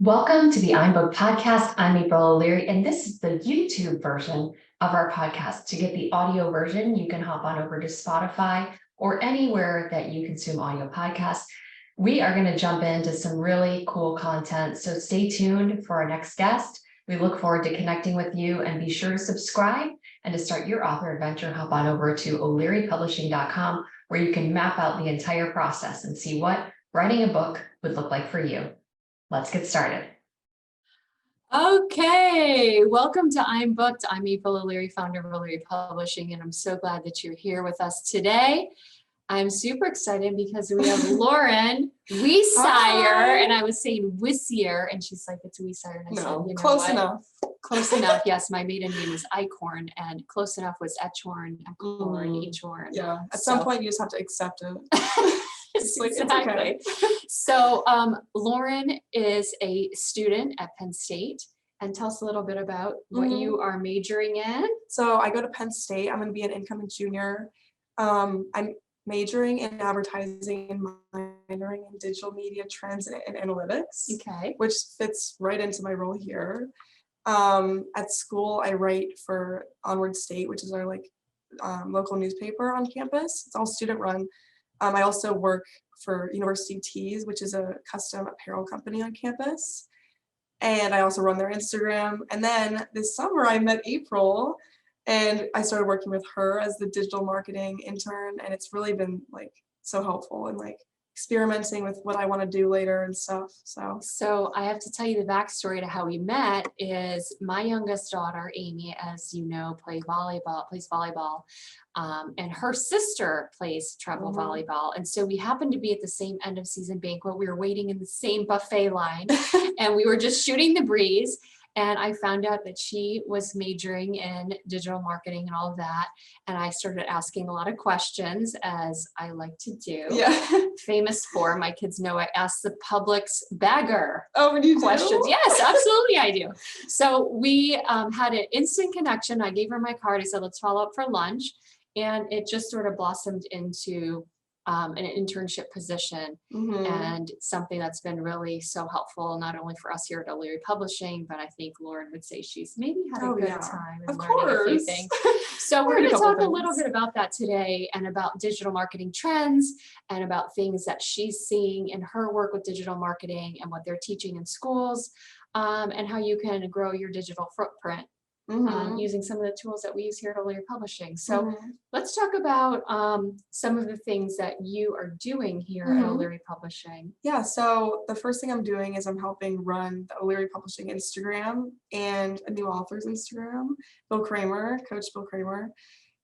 Welcome to the iBook podcast. I'm April O'Leary, and this is the YouTube version of our podcast. To get the audio version, you can hop on over to Spotify or anywhere that you consume audio podcasts. We are going to jump into some really cool content, so stay tuned for our next guest. We look forward to connecting with you, and be sure to subscribe. And to start your author adventure, hop on over to o'learypublishing.com, where you can map out the entire process and see what writing a book would look like for you. Let's get started. Okay, welcome to I'm Booked. I'm April O'Leary, founder of O'Leary Publishing, and I'm so glad that you're here with us today. I'm super excited because we have Lauren Wysseier, and I was saying Wysseier, and she's like, it's Wysseier, and I said, you know close what? enough. Close enough. Yes, my maiden name is Eichhorn, and close enough was Etchhorn, Echorn, Echorn. Yeah, at some point you just have to accept it. Exactly. So Lauren is a student at Penn State, and tell us a little bit about what you are majoring in. So I go to Penn State. I'm going to be an incoming junior. I'm majoring in advertising and minoring in digital media trends and analytics, which fits right into my role here. At school, I write for Onward State, which is our local newspaper on campus. It's all student run. I also work for University Tees, which is a custom apparel company on campus. And I also run their Instagram. And then this summer I met April, and I started working with her as the digital marketing intern. And it's really been so helpful and experimenting with what I want to do later and stuff. So I have to tell you the backstory to how we met is my youngest daughter, Amy, as you know, plays volleyball. And her sister plays travel volleyball. And so we happened to be at the same end of season banquet. We were waiting in the same buffet line and we were just shooting the breeze. And I found out that she was majoring in digital marketing and all of that. And I started asking a lot of questions, as I like to do. Yeah. Famous for, my kids know, I ask the public's bagger questions. Yes, absolutely I do. So we had an instant connection. I gave her my card. I said, let's follow up for lunch. And it just sort of blossomed into an internship position, and something that's been really so helpful, not only for us here at O'Leary Publishing, but I think Lauren would say she's maybe had a good time and learning a few things. So we're going to talk a little bit about that today, and about digital marketing trends, and about things that she's seeing in her work with digital marketing and what they're teaching in schools, and how you can grow your digital footprint. Using some of the tools that we use here at O'Leary Publishing. So let's talk about some of the things that you are doing here at O'Leary Publishing. Yeah, so the first thing I'm doing is I'm helping run the O'Leary Publishing Instagram and a new author's Instagram, Coach Bill Kramer.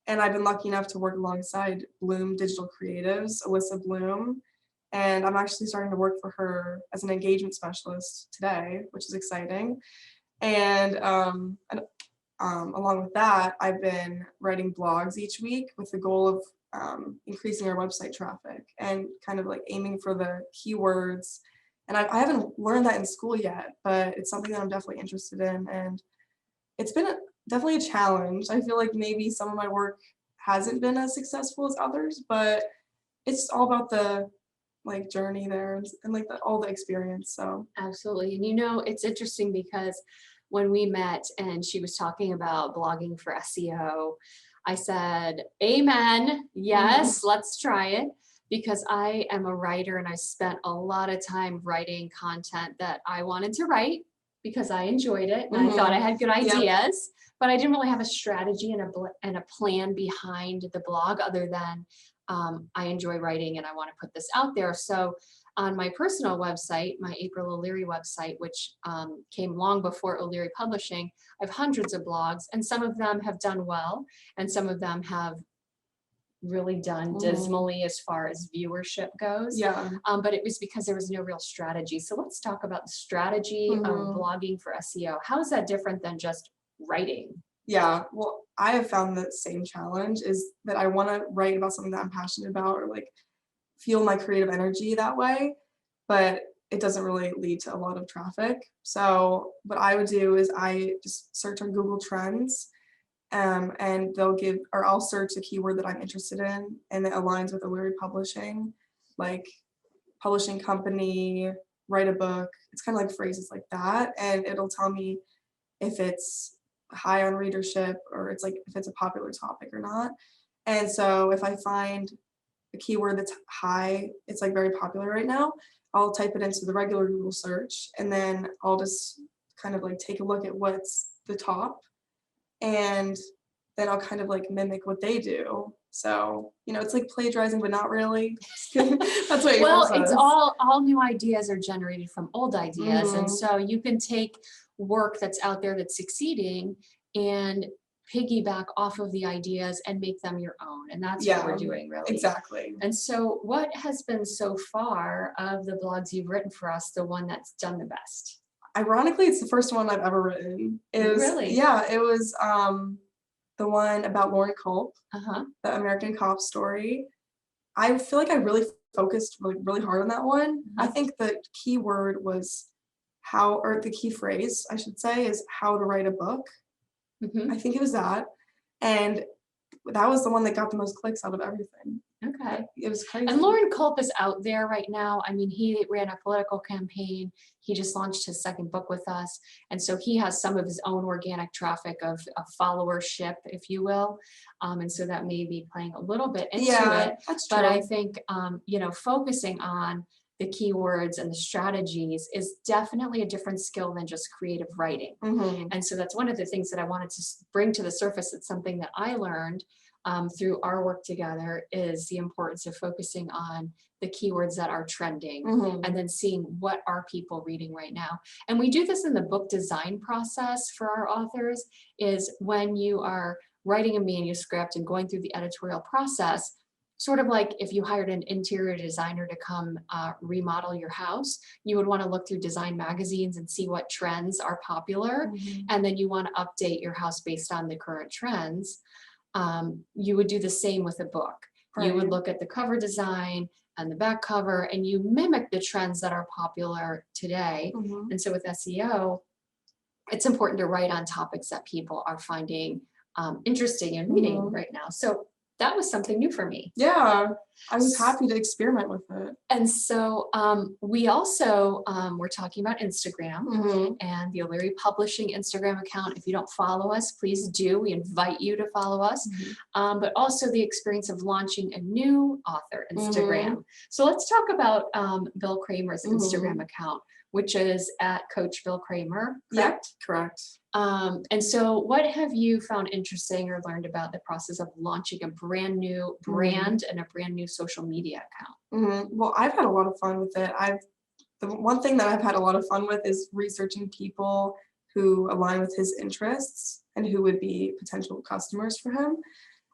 And I've been lucky enough to work alongside Bloom Digital Creatives, Alyssa Bloom. And I'm actually starting to work for her as an engagement specialist today, which is exciting. And along with that, I've been writing blogs each week with the goal of increasing our website traffic and kind of aiming for the keywords. And I haven't learned that in school yet, but it's something that I'm definitely interested in. And it's been definitely a challenge. I feel like maybe some of my work hasn't been as successful as others, but it's all about the journey there and all the experience. So absolutely. And it's interesting because when we met and she was talking about blogging for SEO, I said, amen, yes, let's try it, because I am a writer and I spent a lot of time writing content that I wanted to write because I enjoyed it and I thought I had good ideas, but I didn't really have a strategy and a plan behind the blog other than I enjoy writing and I want to put this out there. So on my personal website, my April O'Leary website, which came long before O'Leary Publishing, I have hundreds of blogs, and some of them have done well, and some of them have really done dismally as far as viewership goes. Yeah. But it was because there was no real strategy. So let's talk about the strategy of blogging for SEO. How is that different than just writing? Yeah, well, I have found the same challenge is that I want to write about something that I'm passionate about, or feel my creative energy that way, but it doesn't really lead to a lot of traffic. So what I would do is I just search on Google Trends, and I'll search a keyword that I'm interested in and it aligns with O'Leary Publishing, publishing company, write a book. It's kind of like phrases like that, and it'll tell me if it's high on readership or it's like if it's a popular topic or not. And so if I find a keyword that's high, it's like very popular right now, I'll type it into the regular Google search, and then I'll just kind of like take a look at what's the top, and then I'll kind of like mimic what they do. So, it's like plagiarizing, but not really. That's what Well, April it's says. all new ideas are generated from old ideas. And Mhm. so you can take work that's out there that's succeeding and piggyback off of the ideas and make them your own. And that's what we're doing, really. Exactly. And so what has been so far of the blogs you've written for us, the one that's done the best? Ironically, it's the first one I've ever written. Really? Yeah, it was the one about Lauren Culp, Uh-huh. the American Cop story. I feel like I really focused really hard on that one. I think the key word was or the key phrase, I should say, is how to write a book. Mm-hmm. I think it was that. And that was the one that got the most clicks out of everything. Okay. It was crazy. And Lauren Culp is out there right now. I mean, he ran a political campaign. He just launched his second book with us. And so he has some of his own organic traffic of followership, if you will. And so that may be playing a little bit into it. That's true. But I think, focusing on the keywords and the strategies is definitely a different skill than just creative writing. Mhm. And so that's one of the things that I wanted to bring to the surface. It's something that I learned through our work together, is the importance of focusing on the keywords that are trending and then seeing what are people reading right now. And we do this in the book design process for our authors, is when you are writing a manuscript and going through the editorial process, sort of like if you hired an interior designer to come remodel your house, you would want to look through design magazines and see what trends are popular. And then you want to update your house based on the current trends. You would do the same with a book. Right. You would look at the cover design and the back cover, and you mimic the trends that are popular today. And so with SEO, it's important to write on topics that people are finding interesting and reading right now. So that was something new for me. Yeah, I was happy to experiment with it. And so we also were talking about Instagram and the O'Leary Publishing Instagram account. If you don't follow us, please do. We invite you to follow us. But also the experience of launching a new author Instagram. So let's talk about Bill Kramer's Instagram account, which is at Coach Bill Kramer, correct? Yeah, correct. And so what have you found interesting or learned about the process of launching a brand new brand and a brand new social media account? Well, I've had a lot of fun with it. The one thing that I've had a lot of fun with is researching people who align with his interests and who would be potential customers for him,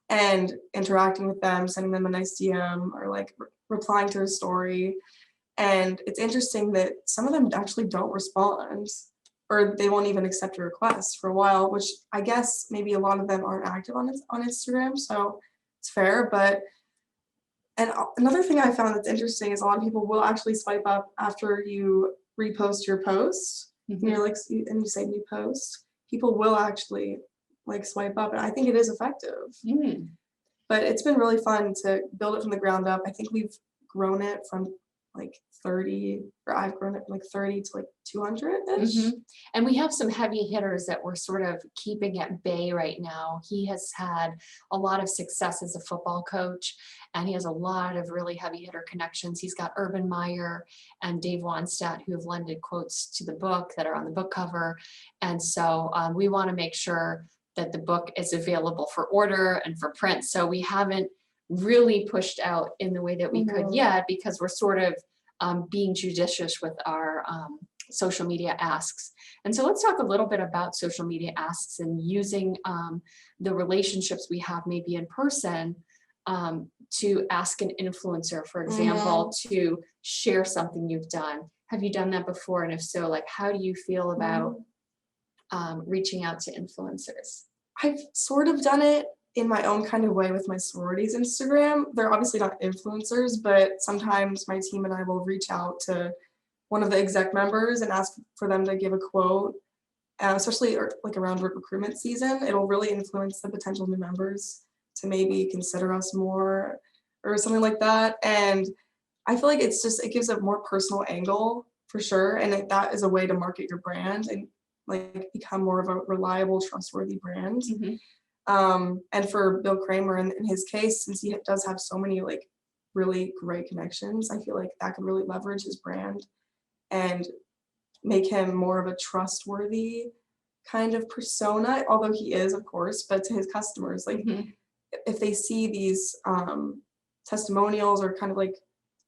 and interacting with them, sending them a nice DM or like replying to a story. And it's interesting that some of them actually don't respond, or they won't even accept a request for a while, which I guess maybe a lot of them aren't active on Instagram, so it's fair. And another thing I found that's interesting is a lot of people will actually swipe up after you repost your post, and you're like, and you say new post. People will actually like swipe up, and I think it is effective. But it's been really fun to build it from the ground up. I think we've grown it from like 30, or I've grown it from like 30 to like 200-ish. And we have some heavy hitters that we're sort of keeping at bay right now. He has had a lot of success as a football coach, and he has a lot of really heavy hitter connections. He's got Urban Meyer and Dave Wanstatt, who have lended quotes to the book that are on the book cover. And so we want to make sure that the book is available for order and for print. So we haven't really pushed out in the way that we could yet, because we're sort of being judicious with our social media asks. And so let's talk a little bit about social media asks and using the relationships we have maybe in person to ask an influencer, for example, to share something you've done. Have you done that before? And if so, like, how do you feel about reaching out to influencers? I've sort of done it in my own kind of way with my sorority's Instagram. They're obviously not influencers, but sometimes my team and I will reach out to one of the exec members and ask for them to give a quote, especially like around recruitment season. It'll really influence the potential new members to maybe consider us more or something like that. And I feel like it gives a more personal angle for sure. And that is a way to market your brand and like become more of a reliable, trustworthy brand. And for Bill Kramer, in his case, since he does have so many like really great connections, I feel like that could really leverage his brand and make him more of a trustworthy kind of persona, although he is, of course, but to his customers, like if they see these testimonials or kind of like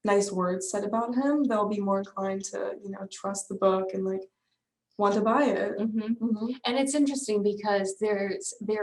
nice words said about him, they'll be more inclined to, trust the book and like want to buy it. And it's interesting because there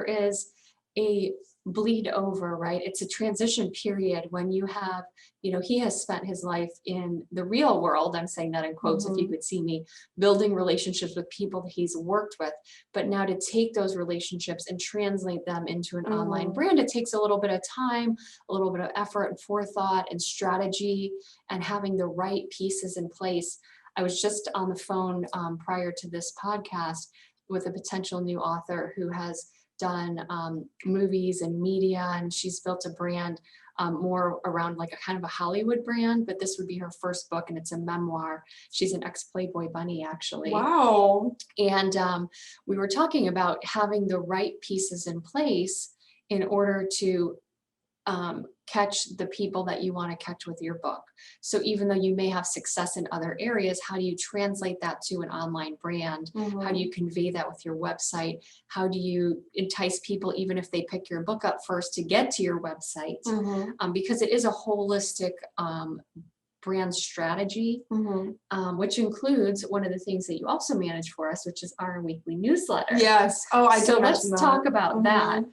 is a bleed over, right? It's a transition period when you have, he has spent his life in the real world. I'm saying that in quotes, if you could see me, building relationships with people that he's worked with. But now to take those relationships and translate them into an online brand, it takes a little bit of time, a little bit of effort and forethought and strategy and having the right pieces in place. I was just on the phone prior to this podcast with a potential new author who has done movies and media, and she's built a brand more around like a kind of a Hollywood brand, but this would be her first book and it's a memoir. She's an ex-Playboy bunny, actually. Wow. And we were talking about having the right pieces in place in order to catch the people that you want to catch with your book. So even though you may have success in other areas, how do you translate that to an online brand? How do you convey that with your website? How do you entice people, even if they pick your book up first, to get to your website? Because it is a holistic brand strategy, which includes one of the things that you also manage for us, which is our weekly newsletter. Yes. Oh, I so let's talk about that.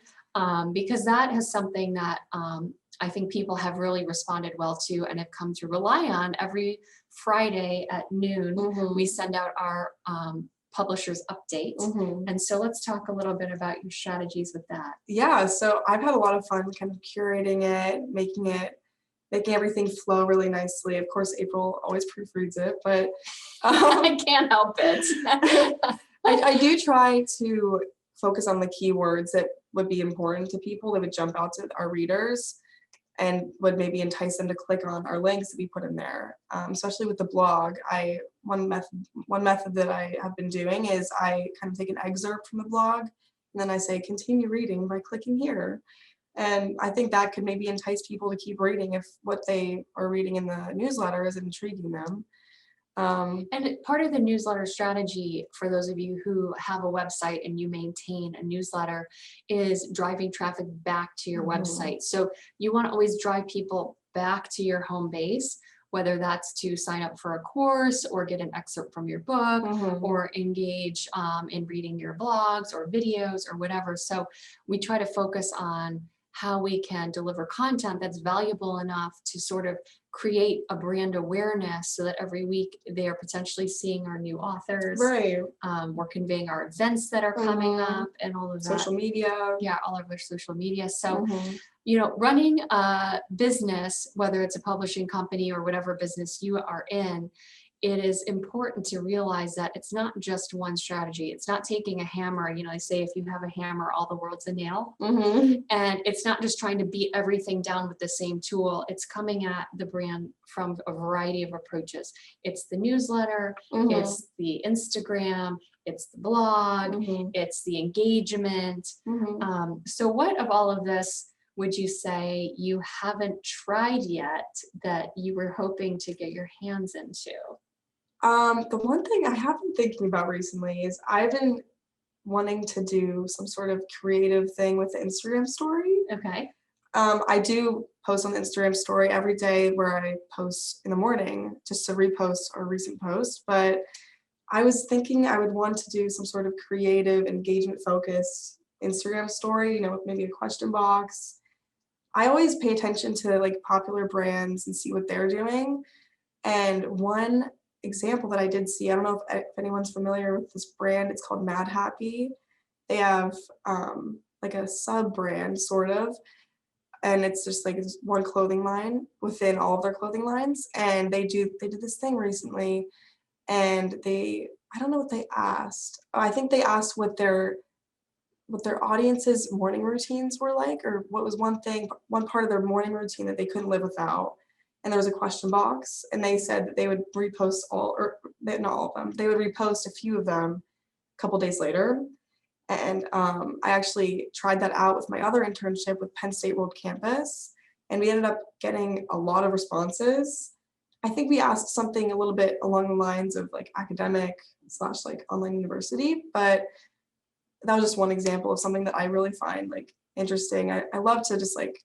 Because that is something that I think people have really responded well to and have come to rely on. Every Friday at noon, we send out our publisher's update. And so let's talk a little bit about your strategies with that. Yeah, so I've had a lot of fun kind of curating it, making everything flow really nicely. Of course, April always proofreads it, but I can't help it. I do try to focus on the keywords that would be important to people, that would jump out to our readers and would maybe entice them to click on our links that we put in there. Especially with the blog, one method that I have been doing is I kind of take an excerpt from the blog and then I say continue reading by clicking here. And I think that could maybe entice people to keep reading if what they are reading in the newsletter is intriguing them. And part of the newsletter strategy, for those of you who have a website and you maintain a newsletter, is driving traffic back to your website. So you want to always drive people back to your home base, whether that's to sign up for a course or get an excerpt from your book or engage in reading your blogs or videos or whatever. So we try to focus on how we can deliver content that's valuable enough to sort of create a brand awareness so that every week they are potentially seeing our new authors. Right. We're conveying our events that are coming up and all of that. Social media. Yeah, all of their social media. So, running a business, whether it's a publishing company or whatever business you are in, it is important to realize that it's not just one strategy. It's not taking a hammer. They say if you have a hammer, all the world's a nail. And it's not just trying to beat everything down with the same tool. It's coming at the brand from a variety of approaches. It's the newsletter, it's the Instagram, it's the blog, it's the engagement. So what of all of this would you say you haven't tried yet that you were hoping to get your hands into? The one thing I have been thinking about recently is I've been wanting to do some sort of creative thing with the Instagram story. Okay. I do post on the Instagram story every day where I post in the morning just to repost a recent post, but I was thinking I would want to do some sort of creative engagement focused Instagram story, with maybe a question box. I always pay attention to like popular brands and see what they're doing. And one example that I did see, I don't know if anyone's familiar with this brand, it's called Mad Happy. They have like a sub brand sort of, and it's just like one clothing line within all of their clothing lines. And they did this thing recently, and I don't know what they asked. I think they asked what their audience's morning routines were like, or what was one part of their morning routine that they couldn't live without. and there was a question box, and they said that they would repost not all of them, they would repost a few of them a couple days later. And I actually tried that out with my other internship with Penn State World Campus, and we ended up getting a lot of responses. I think we asked something a little bit along the lines of like academic / like online university, but that was just one example of something that I really find like interesting. I love to just like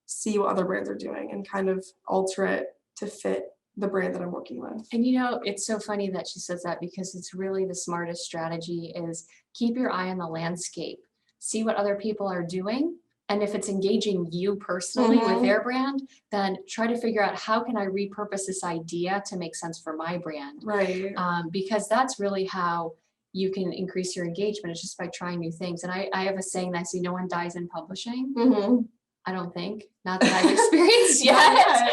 see what other brands are doing and kind of alter it to fit the brand that I'm working with. And you know, it's so funny that she says that, because it's really the smartest strategy is keep your eye on the landscape, see what other people are doing. And if it's engaging you personally with their brand, then try to figure out how can I repurpose this idea to make sense for my brand. Right. Because that's really how you can increase your engagement. It's just by trying new things. And I have a saying that I say, no one dies in publishing. I don't think, not that I've experienced yet.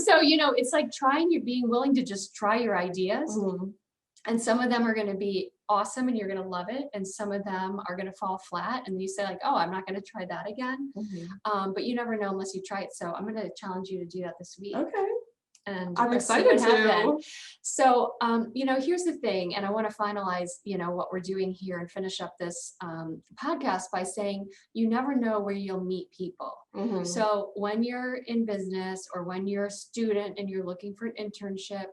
So, you know, it's like you're being willing to just try your ideas. And some of them are going to be awesome and you're going to love it. And some of them are going to fall flat. And you say like, oh, I'm not going to try that again. But you never know unless you try it. So I'm going to challenge you to do that this week. Okay. And I'm excited to. So, you know, here's the thing, and I want to finalize, you know, what we're doing here and finish up this podcast by saying you never know where you'll meet people. So when you're in business or when you're a student and you're looking for an internship,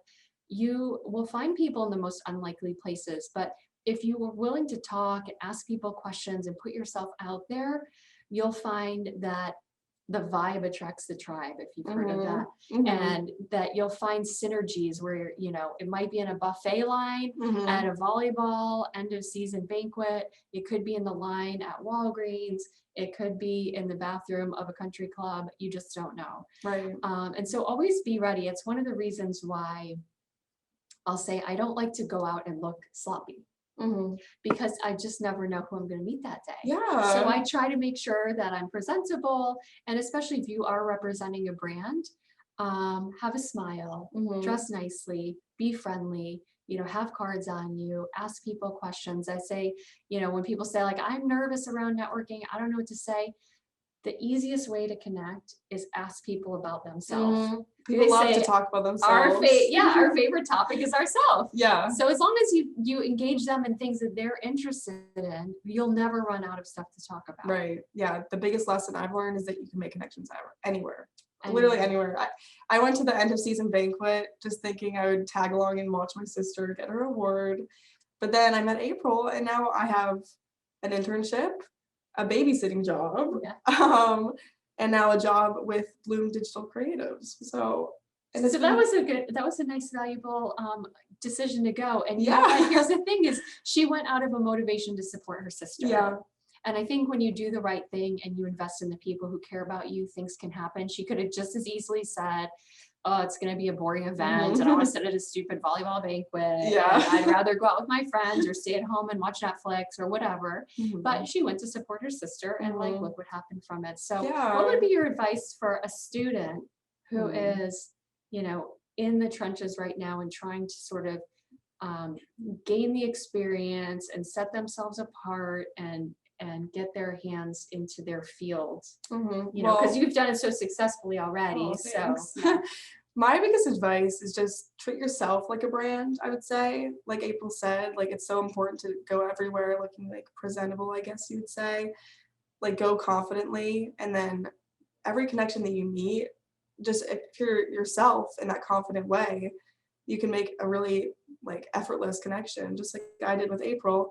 you will find people in the most unlikely places. But if you were willing to talk and ask people questions and put yourself out there, you'll find that the vibe attracts the tribe, if you've heard of that, and that you'll find synergies where, you know, it might be in a buffet line, at a volleyball end of season banquet, it could be in the line at Walgreens, it could be in the bathroom of a country club, you just don't know. Right. And so always be ready. It's one of the reasons why I'll say I don't like to go out and look sloppy. Because I just never know who I'm going to meet that day. Yeah. So I try to make sure that I'm presentable, and especially if you are representing a brand, have a smile, dress nicely, be friendly, you know, have cards on you, ask people questions. I say, you know, when people say like, I'm nervous around networking, I don't know what to say. The easiest way to connect is ask people about themselves. People love to talk about themselves. Our favorite topic is ourselves. Yeah. So as long as you engage them in things that they're interested in, you'll never run out of stuff to talk about. Right. Yeah. The biggest lesson I've learned is that you can make connections anywhere. Literally anywhere. I went to the end of season banquet just thinking I would tag along and watch my sister get her award. But then I met April, and now I have an internship, a babysitting job, and now a job with Bloom Digital Creatives. So that was a nice, valuable decision to go. And yeah, here's the thing is she went out of a motivation to support her sister. Yeah. And I think when you do the right thing and you invest in the people who care about you, things can happen. She could have just as easily said, oh, it's going to be a boring event and I want to sit at a stupid volleyball banquet. Yeah. And I'd rather go out with my friends or stay at home and watch Netflix or whatever. But she went to support her sister and like, look what happened from it. So what would be your advice for a student who is, you know, in the trenches right now and trying to sort of gain the experience and set themselves apart and get their hands into their field, you know, because you've done it so successfully already. So my biggest advice is just treat yourself like a brand, I would say. Like April said, like it's so important to go everywhere looking like presentable, I guess you would say. Like go confidently, and then every connection that you meet, just if you're yourself in that confident way, you can make a really like effortless connection, just like I did with April.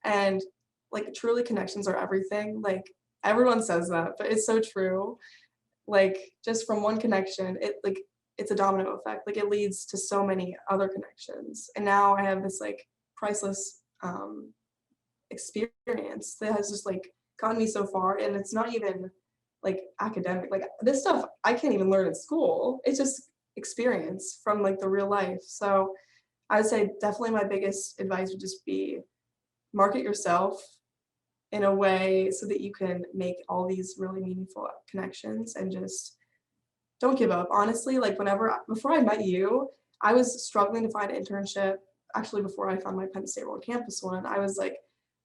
And like truly connections are everything. Like everyone says that, but it's so true. Like just from one connection, it's a domino effect. Like it leads to so many other connections. And now I have this like priceless experience that has just like gotten me so far. And it's not even like academic. Like this stuff I can't even learn at school. It's just experience from like the real life. So I would say definitely my biggest advice would just be market yourself in a way so that you can make all these really meaningful connections, and just don't give up. Honestly, like before I met you, I was struggling to find an internship. Actually, before I found my Penn State World Campus one, I was like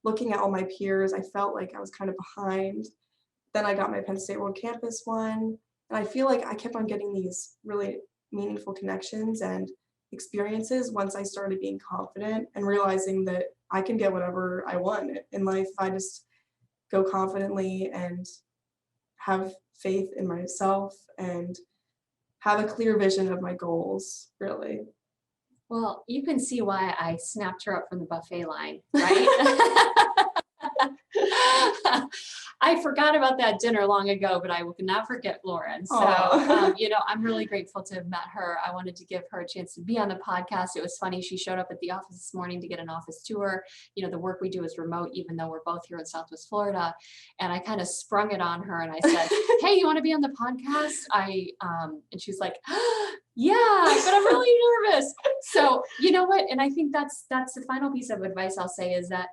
looking at all my peers. I felt like I was kind of behind. Then I got my Penn State World Campus one, and I feel like I kept on getting these really meaningful connections and experiences once I started being confident and realizing that I can get whatever I want in life if I just go confidently and have faith in myself and have a clear vision of my goals, really. Well, you can see why I snapped her up from the buffet line, right? I forgot about that dinner long ago, but I will not forget Lauren. So, I'm really grateful to have met her. I wanted to give her a chance to be on the podcast. It was funny. She showed up at the office this morning to get an office tour. The work we do is remote, even though we're both here in Southwest Florida. And I kind of sprung it on her and I said, hey, you want to be on the podcast? And she's like, yeah, but I'm really nervous. So you know what? And I think that's the final piece of advice I'll say is that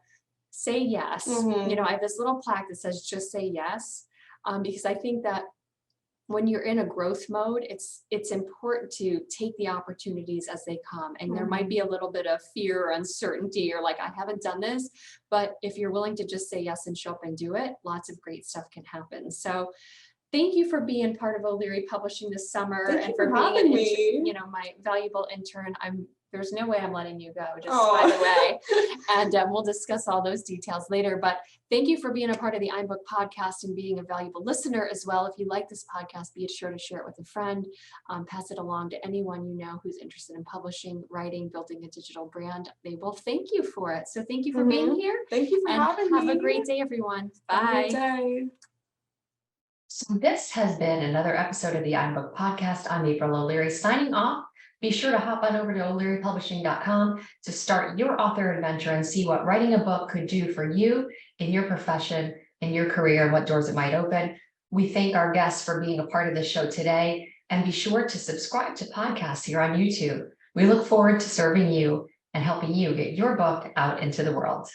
say yes. I have this little plaque that says just say yes, because I think that when you're in a growth mode, it's important to take the opportunities as they come. And there might be a little bit of fear or uncertainty or like, I haven't done this, but if you're willing to just say yes and show up and do it, lots of great stuff can happen. So thank you for being part of O'Leary Publishing this summer and for being my valuable intern. There's no way I'm letting you go, just by the way. And we'll discuss all those details later. But thank you for being a part of the iBook podcast and being a valuable listener as well. If you like this podcast, be sure to share it with a friend. Pass it along to anyone you know who's interested in publishing, writing, building a digital brand. They will thank you for it. So thank you for being here. Thank you for having me. Have a great day, everyone. Bye. Have a great day. So this has been another episode of the iBook podcast. I'm April O'Leary signing off. Be sure to hop on over to o'learypublishing.com to start your author adventure and see what writing a book could do for you in your profession, in your career, and what doors it might open. We thank our guests for being a part of the show today, and be sure to subscribe to podcasts here on YouTube. We look forward to serving you and helping you get your book out into the world.